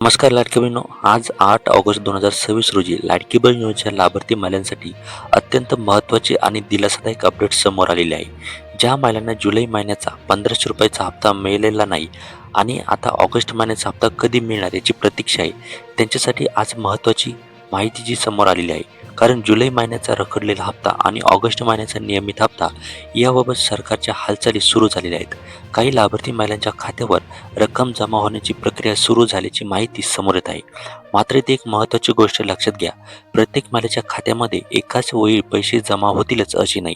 नमस्कार लाडकी बहिणो. आज 8 ऑगस्ट 2026 रोजी लाडकी बहीण योजनेच्या लाभार्थी महिलांसाठी अत्यंत महत्त्वाचे आणि दिलासादायक अपडेट समोर आलेले आहे. ज्या महिलांना जुलै महिन्याचा 1500 रुपयाचा हप्ता मिळालेला नाही आणि आता ऑगस्ट महिन्याचा हप्ता कधी मिळणार याची प्रतीक्षा आहे, त्यांच्यासाठी आज महत्त्वाची माहिती जी समोर आलेली आहे. कारण जुलै महिन्याचा रखडलेला हप्ता आणि ऑगस्ट महिन्याचा नियमित हप्ता याबाबत सरकारच्या हालचाली सुरू झालेल्या आहेत. काही लाभार्थी महिलांच्या खात्यावर रक्कम जमा होण्याची प्रक्रिया सुरू झाल्याची माहिती समोर येत आहे. मात्र इथे एक महत्त्वाची गोष्ट लक्षात घ्या. प्रत्येक महिलेच्या खात्यामध्ये एकाच वेळी पैसे जमा होतीलच अशी नाही.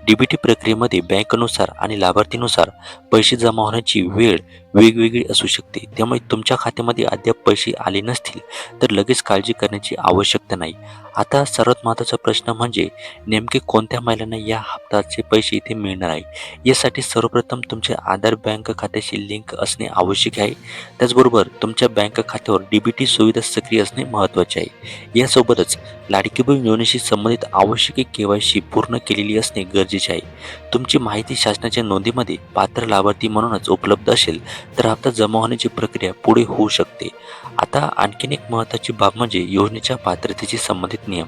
डीबीटी प्रक्रियेमध्ये बँकेनुसार आणि लाभार्थीनुसार पैसे जमा होण्याची वेळ वेगवेगळी असू शकते. त्यामुळे तुमच्या खात्यामध्ये अद्याप पैसे आले नसतील तर लगेच काळजी करण्याची आवश्यकता नाही. आता सर्वात महत्त्वाचा प्रश्न म्हणजे नेमके कोणत्या महिलांना या हप्त्याचे पैसे इथे मिळणार आहे. यासाठी सर्वप्रथम तुमचे आधार बँक खात्याशी लिंक असणे आवश्यक आहे. त्याचबरोबर तुमच्या बँक खात्यावर डीबीटी सुविधा सक्रिय असणे महत्त्वाचे आहे. यासोबतच लाडकी बहीण योजनेशी संबंधित आवश्यक केवायसी पूर्ण केलेली असणे गरजेचे आहे. तुमची माहिती शासनाच्या नोंदीमध्ये पात्र लाभार्थी म्हणूनच उपलब्ध असेल तर हप्ता जमा होण्याची प्रक्रिया पुढे होऊ शकते. आता आणखीन एक महत्त्वाची बाब म्हणजे योजनेच्या पात्रतेशी संबंधित नियम.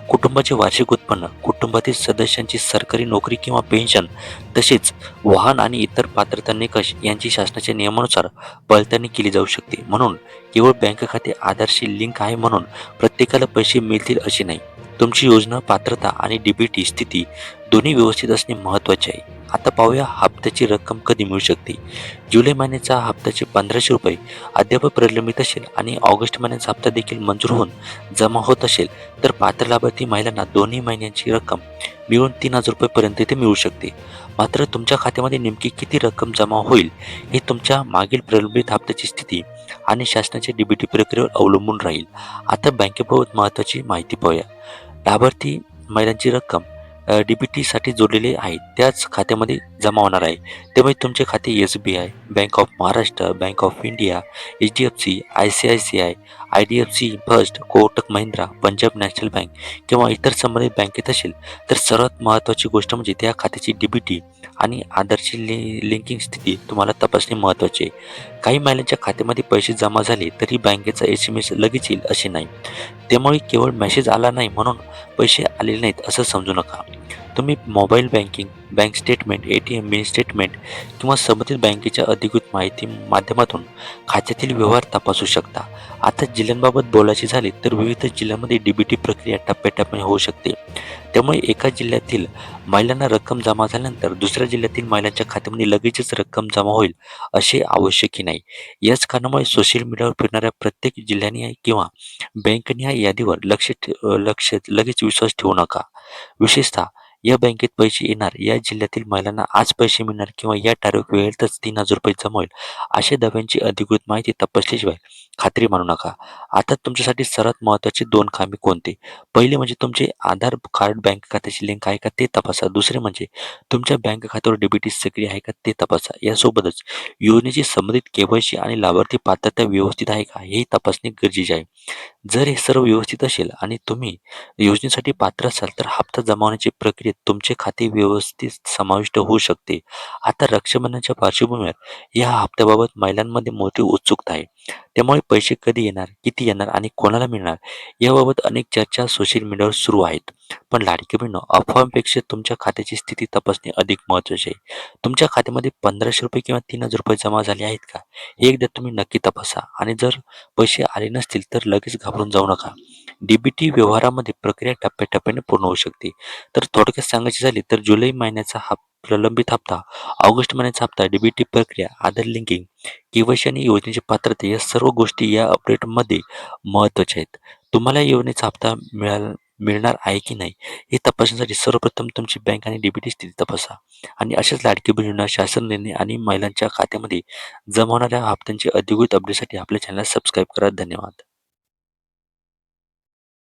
कुटुंबाचे वार्षिक उत्पन्न, कुटुंबातील सदस्यांची सरकारी नोकरी किंवा पेन्शन, तसेच वाहन आणि इतर पात्रता निकष यांची शासनाच्या नियमानुसार पडताळणी केली जाऊ शकते. म्हणून केवळ बँक खाते आधारशी लिंक आहे म्हणून प्रत्येकाला पैसे मिळतील असे नाही. तुमची योजना, पात्रता आणि डीबीटी स्थिती दोन्ही व्यवस्थित असणे महत्त्वाचे आहे. आता पाहूया हप्त्याची रक्कम कधी मिळू शकते. जुलै महिन्याचा हप्त्याचे 1500 रुपये अद्याप प्रलंबित असेल आणि ऑगस्ट महिन्याचा हप्ता देखील मंजूर होऊन जमा होत असेल तर पात्र लाभार्थी महिलांना दोन्ही महिन्यांची रक्कम मिळून 3000 रुपयेपर्यंत ते मिळू शकते. मात्र तुमच्या खात्यामध्ये नेमकी किती रक्कम जमा होईल हे तुमच्या मागील प्रलंबित हप्त्याची स्थिती आणि शासनाच्या डीबीटी प्रक्रियेवर अवलंबून राहील. आता बँकेबाबत महत्त्वाची माहिती पाहूया. लाभार्थी महिलांची रक्कम डीबीटीसाठी जोडलेले आहे त्याच खात्यामध्ये जमा होणार आहे. त्यामुळे तुमचे खाते SBI, bank of Maharashtra, bank of India, HDFC, ICICI, IDFC first, Kotak Mahindra, Punjab national bank किंवा इतर संबंधित बँकेत असेल तर सर्वात महत्त्वाची गोष्ट म्हणजे त्या खात्याची डीबीटी आणि आधारची लिंकिंग स्थिती तुम्हाला तपासणे महत्त्वाचे आहे. काही महिलांच्या खात्यामध्ये पैसे जमा झाले तरी बँकेचा SMS लगेच येईल असे नाही. त्यामुळे केवळ मेसेज आला नाही म्हणून पैसे आलेले नाहीत असं समजू नका. तुम्ही mobile banking, bank statement, ATM mini statement किंवा संबंधित बँकेच्या अधिकृत माहिती माध्यमातून खात्यातील व्यवहार तपासू शकता. आता जिल्ह्यांबाबत बोलायचे झाले तर विविध जिल्ह्यांमध्ये डीबीटी प्रक्रिया टप्प्याटप्प्याने होऊ शकते. त्यामुळे एका जिल्ह्यातील महिलांना रक्कम जमा झाल्यानंतर दुसऱ्या जिल्ह्यातील महिलांच्या खात्यामध्ये लगेचच रक्कम जमा होईल असे आवश्यकही नाही. याच कारणामुळे सोशल मीडियावर फिरणाऱ्या प्रत्येक जिल्ह्याने किंवा बँकनिहाय यादीवर लक्ष लगेच विश्वास ठेवू नका. विशेषतः या बँकेत पैसे येणार, या जिल्ह्यातील महिलांना आज पैसे मिळणार किंवा या ठराविक वेळेतच 3000 रुपये जमा होईल अशा दाव्यांची अधिकृत माहिती तपासल्याशिवाय खात्री मानू नका. आता तुमच्यासाठी सर्वात महत्त्वाचे 2 कामे कोणते? पहिले म्हणजे तुमचे आधार कार्ड बँक खात्याशी लिंक आहे का ते तपासा. दुसरे म्हणजे तुमच्या बँक खात्यावर डीबीटी सक्रिय आहे का ते तपासा. यासोबतच योजनेशी संबंधित KYC आणि लाभार्थी पात्रता व्यवस्थित आहे का हे तपासणे गरजेचे आहे. जर हे सर्व व्यवस्थित असेल आणि तुम्ही योजनेसाठी पात्र असाल तर हप्ता जमावण्याची प्रक्रियेत तुमचे खाते व्यवस्थित समाविष्ट होऊ शकते. आता रक्षाबंधनाच्या पार्श्वभूमीवर या हप्त्याबाबत महिलांमध्ये मोठी उत्सुकता आहे. त्यामुळे पैसे कधी येणार, किती येणार आणि कोणाला मिळणार याबाबत अनेक चर्चा सोशल मीडियावर सुरू आहेत. पण लाडकी बहिणो, अफवांपेक्षा तुमच्या खात्याची स्थिती तपासणे अधिक महत्त्वाचे आहे. तुमच्या खात्यामध्ये 1500 रुपये किंवा 3000 रुपये जमा झाले आहेत का हे एकदा तुम्ही नक्की तपासा आणि जर पैसे आले नसतील तर लगेच घाबरून जाऊ नका. डीबीटी व्यवहारामध्ये प्रक्रिया टप्प्याटप्प्याने पूर्ण होऊ शकते. तर थोडक्यात सांगायचे झाले तर जुलै महिन्याचा प्रलंबित हप्ता, ऑगस्ट महिन्याचा हप्ता, डीबीटी प्रक्रिया, आधार लिंकिंग, KYC आणि योजनेची पात्रता या सर्व गोष्टी या अपडेटमध्ये महत्त्वाच्या आहेत. तुम्हाला या योजनेचा हप्ता मिळणार आहे की नाही हे तपासण्यासाठी सर्वप्रथम तुमची बँक आणि डीबीटी स्थिती तपासा आणि अशाच लाडकी बहिणींना शासन निर्णय आणि महिलांच्या खात्यामध्ये जमा होणाऱ्या हप्त्यांचे अधिकृत अपडेटसाठी आपल्या चॅनलला सबस्क्राईब करा. धन्यवाद.